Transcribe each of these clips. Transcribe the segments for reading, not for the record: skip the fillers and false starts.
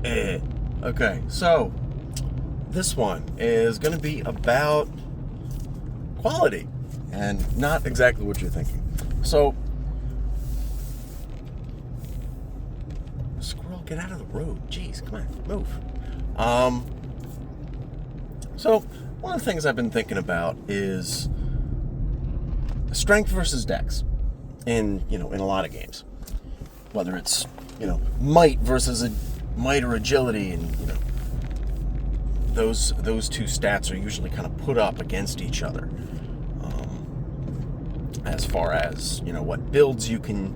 Okay, so this one is going to be about quality and not exactly what you're thinking. So, squirrel, get out of the road. Jeez, come on, move. So one of the things I've been thinking about is strength versus dex in a lot of games. Whether it's, might versus might or agility, and those two stats are usually kind of put up against each other, as far as what builds you can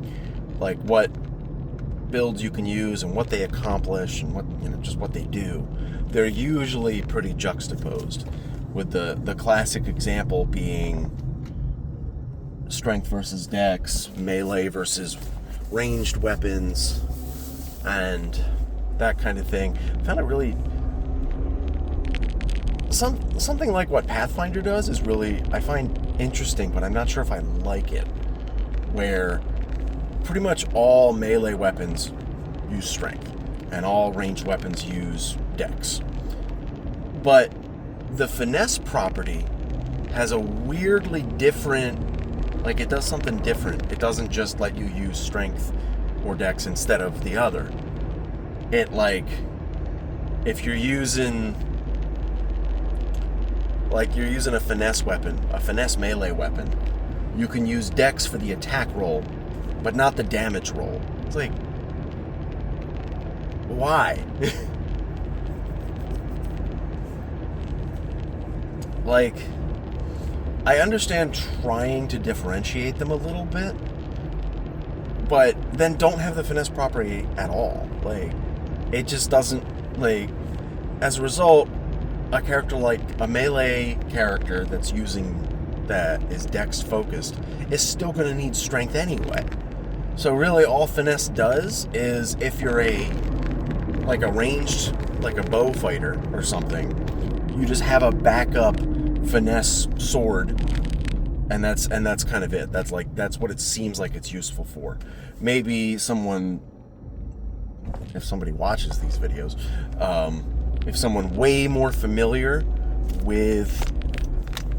use and what they accomplish and what just what they do. They're usually pretty juxtaposed, with the classic example being strength versus dex, melee versus ranged weapons, and that kind of thing. I found it really something like what Pathfinder does is really, I find interesting, but I'm not sure if I like it, where pretty much all melee weapons use strength and all ranged weapons use dex. But the finesse property has a weirdly different, it does something different. It doesn't just let you use strength or dex instead of the other. It, if you're using a finesse weapon, a finesse melee weapon, you can use dex for the attack roll, but not the damage roll. It's like, why? I understand trying to differentiate them a little bit, but then don't have the finesse property at all. It just doesn't, as a result, a character like a melee character that's that is dex focused is still going to need strength anyway. So really all finesse does is, if you're a ranged, a bow fighter or something, you just have a backup finesse sword, and that's kind of it. That's what it seems like it's useful for. Maybe if somebody watches these videos, if someone way more familiar with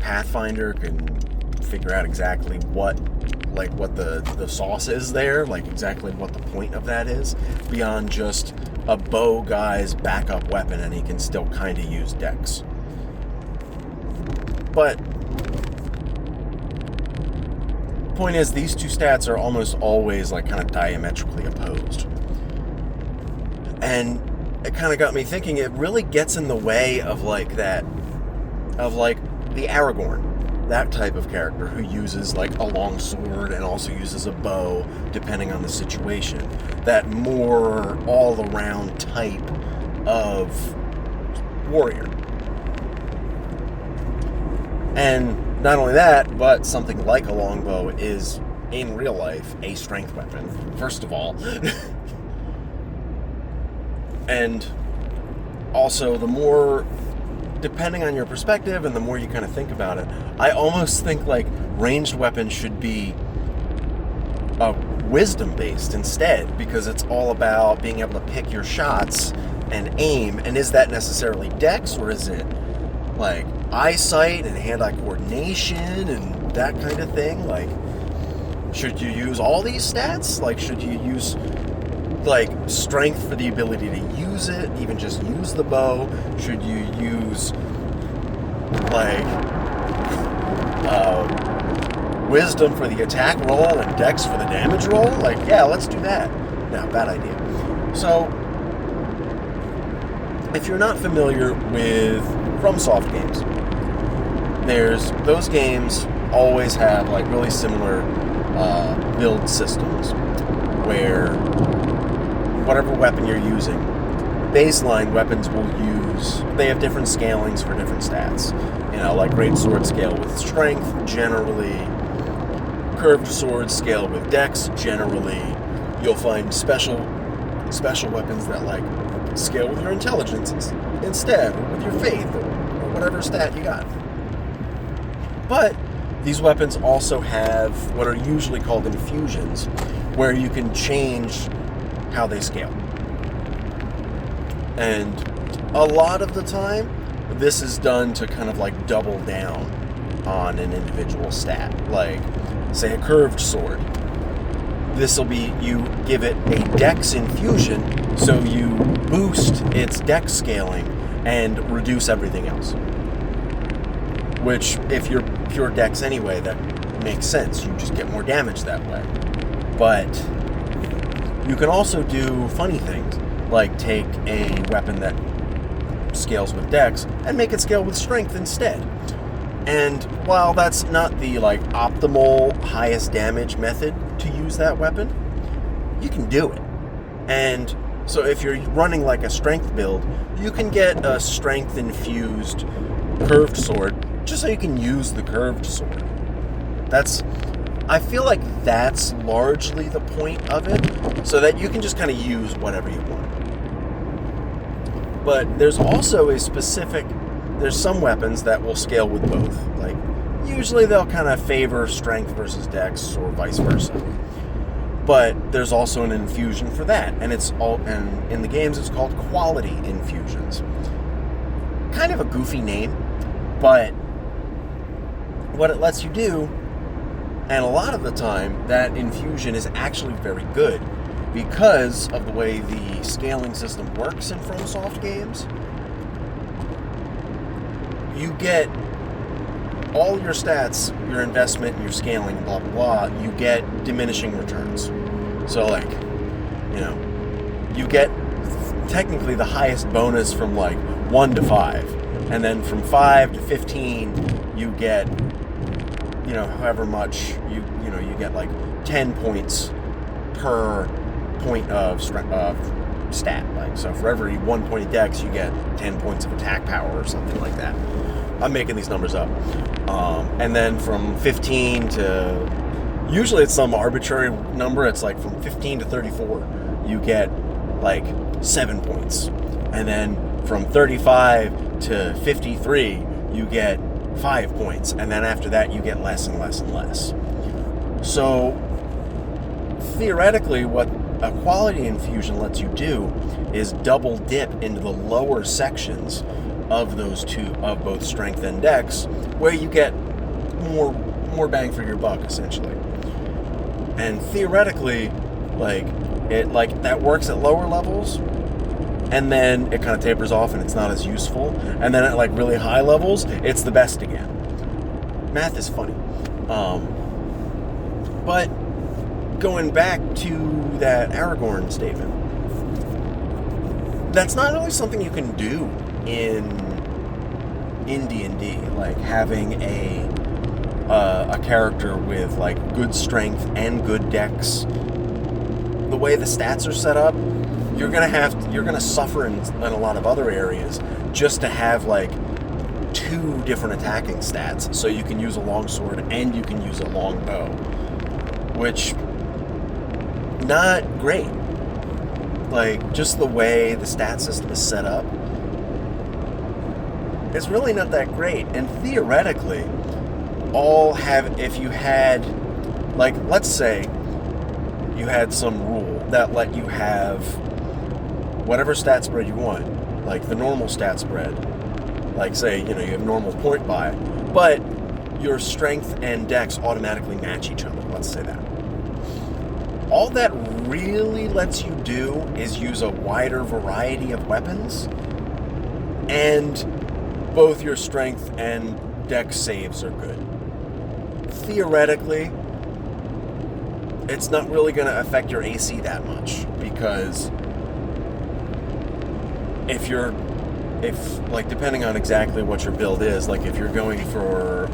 Pathfinder can figure out exactly what the sauce is there, exactly what the point of that is, beyond just a bow guy's backup weapon, and he can still kind of use dex. But point is, these two stats are almost always kind of diametrically opposed. And it kind of got me thinking, it really gets in the way of the Aragorn, that type of character who uses a long sword and also uses a bow depending on the situation. That more all-around type of warrior. And not only that, but something like a longbow is, in real life, a strength weapon, first of all. And also, the more, depending on your perspective and the more you kind of think about it, I almost think ranged weapons should be wisdom based instead, because it's all about being able to pick your shots and aim. And is that necessarily dex, or is it eyesight and hand-eye coordination and that kind of thing? Should you use all these stats? Should you use strength for the ability to use it, even just use the bow? Should you use wisdom for the attack roll and dex for the damage roll? Yeah, let's do that. No, bad idea. So if you're not familiar with FromSoft games, those games always have really similar build systems, where whatever weapon you're using, baseline weapons will use, they have different scalings for different stats. Great sword scale with strength, generally. Curved swords scale with dex, generally. You'll find special weapons that scale with your intelligence instead, or with your faith, or whatever stat you got. But these weapons also have what are usually called infusions, where you can change how they scale. And a lot of the time, this is done to kind of like double down on an individual stat. Like, say a curved sword. This will be, you give it a DEX infusion, so you boost its DEX scaling and reduce everything else. Which, if you're pure DEX anyway, that makes sense. You just get more damage that way. But you can also do funny things, like take a weapon that scales with DEX and make it scale with strength instead. And while that's not the like optimal highest damage method to use that weapon, you can do it. And so if you're running like a strength build, you can get a strength infused curved sword just so you can use the curved sword. I feel like that's largely the point of it, so that you can just kind of use whatever you want. But there's also there's some weapons that will scale with both. Like, usually they'll kind of favor strength versus dex or vice versa. But there's also an infusion for that, and and in the games it's called quality infusions. Kind of a goofy name, but what it lets you do, and a lot of the time, that infusion is actually very good because of the way the scaling system works in FromSoft games. You get all your stats, your investment, and your scaling, blah, blah, blah, you get diminishing returns. So, like, you get technically the highest bonus from, like, 1 to 5. And then from 5 to 15, you get, however much, you get, like, 10 points per point of stat. Like, so for every 1 point of dex, you get 10 points of attack power or something like that. I'm making these numbers up. And then from 15 to, usually it's some arbitrary number, it's like from 15 to 34, you get like 7 points. And then from 35 to 53, you get 5 points. And then after that, you get less and less and less. So theoretically, what a quality infusion lets you do is double dip into the lower sections of of both strength and dex, where you get more bang for your buck, essentially. And theoretically, that works at lower levels, and then it kind of tapers off and it's not as useful. And then at like really high levels, it's the best again. Math is funny. But going back to that Aragorn statement, that's not really something you can do in D&D, like having a character with like good strength and good dex. The way the stats are set up, you're gonna suffer in a lot of other areas just to have like 2 different attacking stats, so you can use a longsword and you can use a longbow, which not great. Like, just the way the stat system is set up, it's really not that great. And theoretically, if you had, like, let's say you had some rule that let you have whatever stat spread you want, like the normal stat spread, like say, you have normal point buy, but your strength and dex automatically match each other, let's say that. All that really lets you do is use a wider variety of weapons, and both your strength and dex saves are good. Theoretically, it's not really going to affect your AC that much, because depending on exactly what your build is, like if you're going for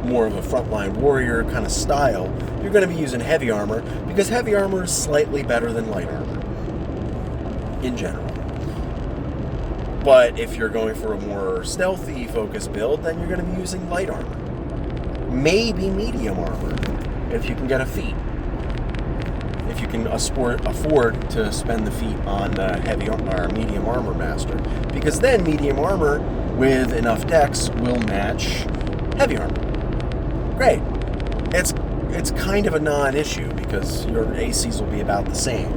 more of a frontline warrior kind of style, you're going to be using heavy armor, because heavy armor is slightly better than light armor in general. But if you're going for a more stealthy focused build, then you're going to be using light armor. Maybe medium armor, if you can get a feat. If you can afford to spend the feat on heavy or medium armor master, because then medium armor with enough dex will match heavy armor. Great. It's kind of a non-issue, because your ACs will be about the same,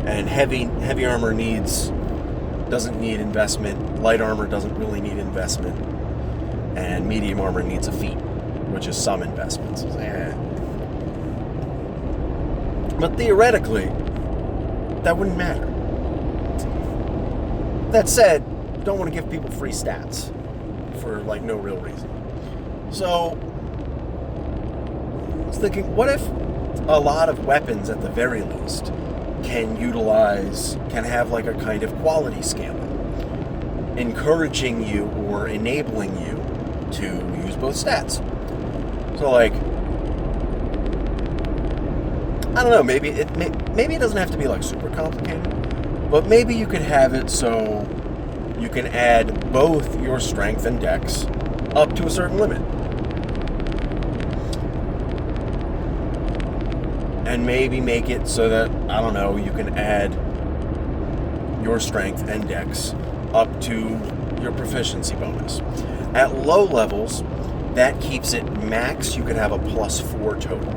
and heavy armor needs doesn't need investment. Light armor doesn't really need investment. And medium armor needs a feat, which is some investments. But theoretically, that wouldn't matter. That said, you don't want to give people free stats for like no real reason. So I was thinking, what if a lot of weapons at the very least can have like a kind of quality scaling, encouraging you or enabling you to use both stats. So like, I don't know, maybe it doesn't have to be like super complicated, but maybe you could have it so you can add both your strength and dex up to a certain limit. And maybe make it so that, I don't know, you can add your strength and dex up to your proficiency bonus. At low levels, that keeps it max. You could have a +4 total.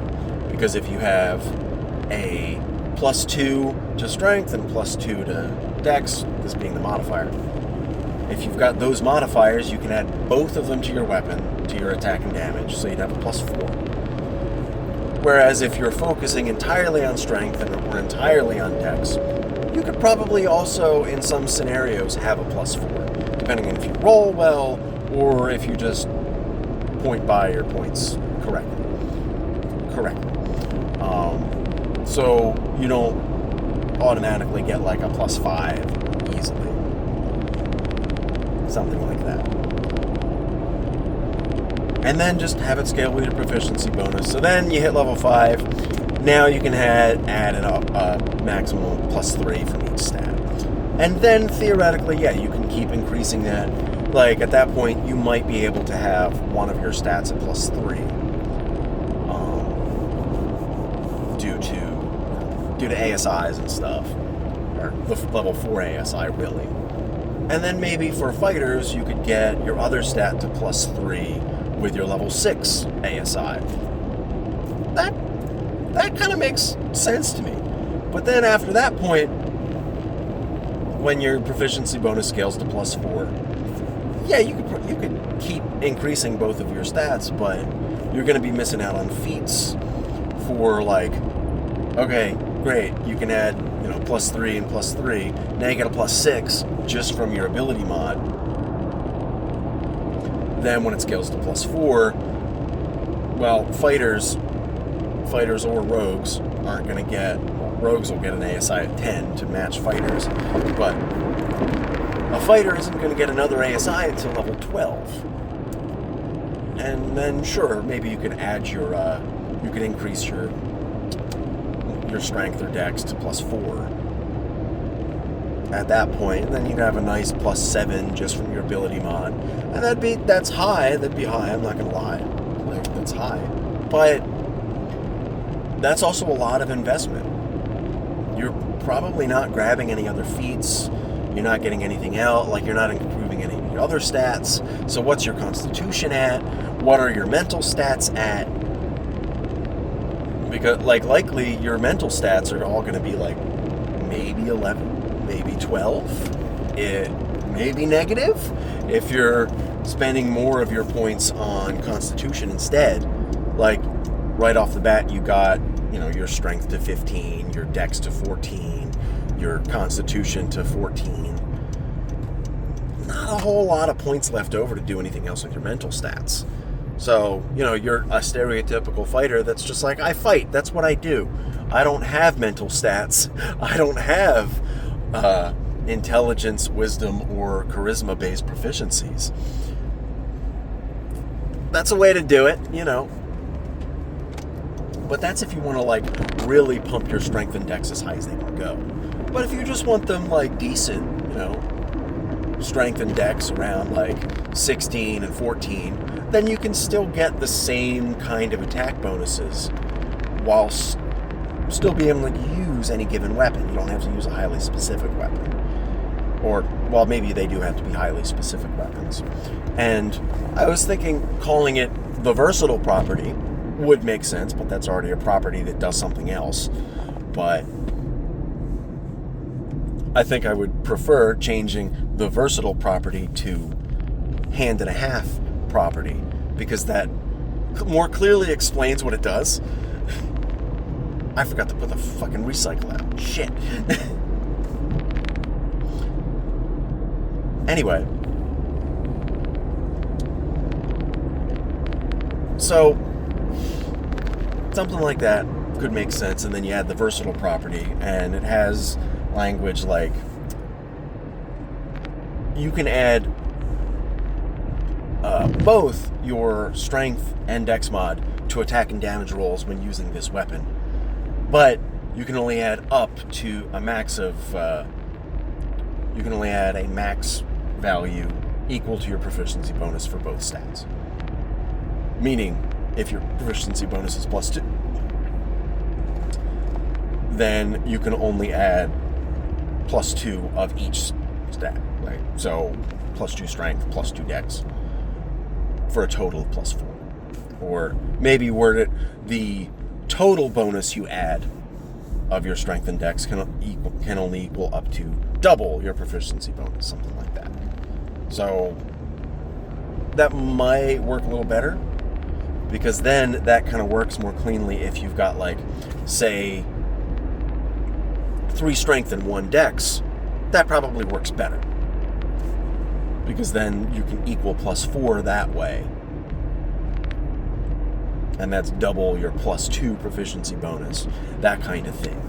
Because if you have a +2 to strength and +2 to dex, this being the modifier, if you've got those modifiers, you can add both of them to your weapon, to your attack and damage, so you'd have a +4. Whereas if you're focusing entirely on strength or entirely on dex, you could probably also, in some scenarios, have a +4, depending on if you roll well or if you just point by your points correctly. So you don't automatically get like a +5 easily. Something like that. And then just have it scale with your proficiency bonus. So then you hit level 5. Now you can add a maximum +3 from each stat. And then theoretically, yeah, you can keep increasing that. Like at that point, you might be able to have one of your stats at +3. Due to ASIs and stuff. Or the level 4 ASI, really. And then maybe for fighters, you could get your other stat to +3 with your level 6 ASI. That kind of makes sense to me. But then after that point, when your proficiency bonus scales to +4, yeah, you could keep increasing both of your stats, but you're going to be missing out on feats for like, okay, great, you can add, +3 and +3. Now you get a +6 just from your ability mod. Then when it scales to +4, well, fighters or rogues aren't going to get, rogues will get an ASI at 10 to match fighters, but a fighter isn't going to get another ASI until level 12. And then sure, maybe you could add you could increase your strength or dex to +4. At that point, then you'd have a nice +7 just from your ability mod. And that's high, that'd be high, I'm not gonna lie. Like, that's high. But that's also a lot of investment. You're probably not grabbing any other feats, you're not getting anything out, like you're not improving any of your other stats. So what's your constitution at? What are your mental stats at? Because, like, likely your mental stats are all going to be like maybe 11, maybe 12, maybe negative. If you're spending more of your points on constitution instead, like right off the bat, you got, your strength to 15, your dex to 14, your constitution to 14. Not a whole lot of points left over to do anything else with your mental stats. So, you're a stereotypical fighter that's just like, I fight, that's what I do. I don't have mental stats. I don't have intelligence, wisdom, or charisma-based proficiencies. That's a way to do it, But that's if you want to, like, really pump your strength and dex as high as they can go. But if you just want them, like, decent, strength and dex around, like, 16 and 14, then you can still get the same kind of attack bonuses while still being able to use any given weapon. You don't have to use a highly specific weapon. Or, well, maybe they do have to be highly specific weapons. And I was thinking calling it the versatile property would make sense, but that's already a property that does something else. But I think I would prefer changing the versatile property to hand and a half property, because that more clearly explains what it does. I forgot to put the fucking recycle out. Shit. Anyway. So, something like that could make sense, and then you add the versatile property, and it has language like you can add both your strength and dex mod to attack and damage rolls when using this weapon, but you can only add up to a max of you can only add a max value equal to your proficiency bonus for both stats. Meaning, if your proficiency bonus is +2, then you can only add +2 of each stat, right? So, +2 strength, +2 dex, for a total of +4. Or maybe word it, the total bonus you add of your strength and dex can only equal up to double your proficiency bonus, something like that. So, that might work a little better, because then that kind of works more cleanly if you've got, like, say, 3 strength and 1 dex. That probably works better, because then you can equal +4 that way, and that's double your +2 proficiency bonus, that kind of thing.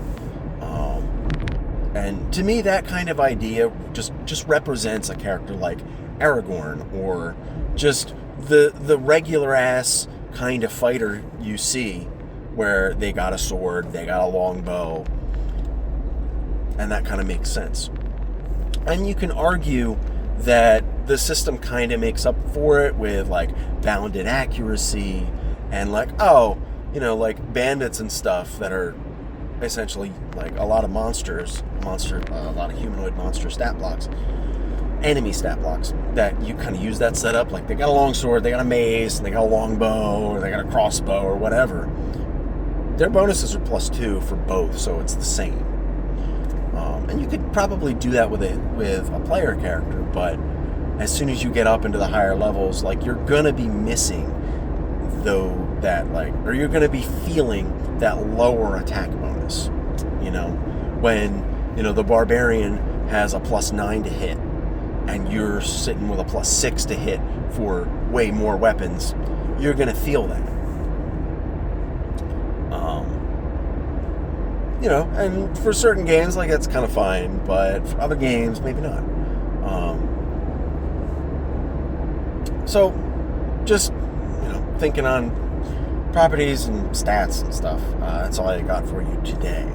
And to me, that kind of idea just represents a character like Aragorn, or just the regular ass kind of fighter you see, where they got a sword, they got a long bow, and that kind of makes sense. And you can argue that the system kind of makes up for it with, like, bounded accuracy, and, like, like bandits and stuff that are essentially like a lot of a lot of humanoid monster stat blocks, enemy stat blocks, that you kind of use that setup. Like, they got a long sword, they got a mace, and they got a long bow, or they got a crossbow, or whatever. Their bonuses are +2 for both, so it's the same. And you could probably do that with a player character, but as soon as you get up into the higher levels, like, you're gonna be missing or you're gonna be feeling that lower attack bonus. When the barbarian has a +9 to hit, and you're sitting with a +6 to hit for way more weapons, you're gonna feel that. And for certain games, like, that's kind of fine, but for other games, maybe not. So, just, thinking on properties and stats and stuff. That's all I got for you today.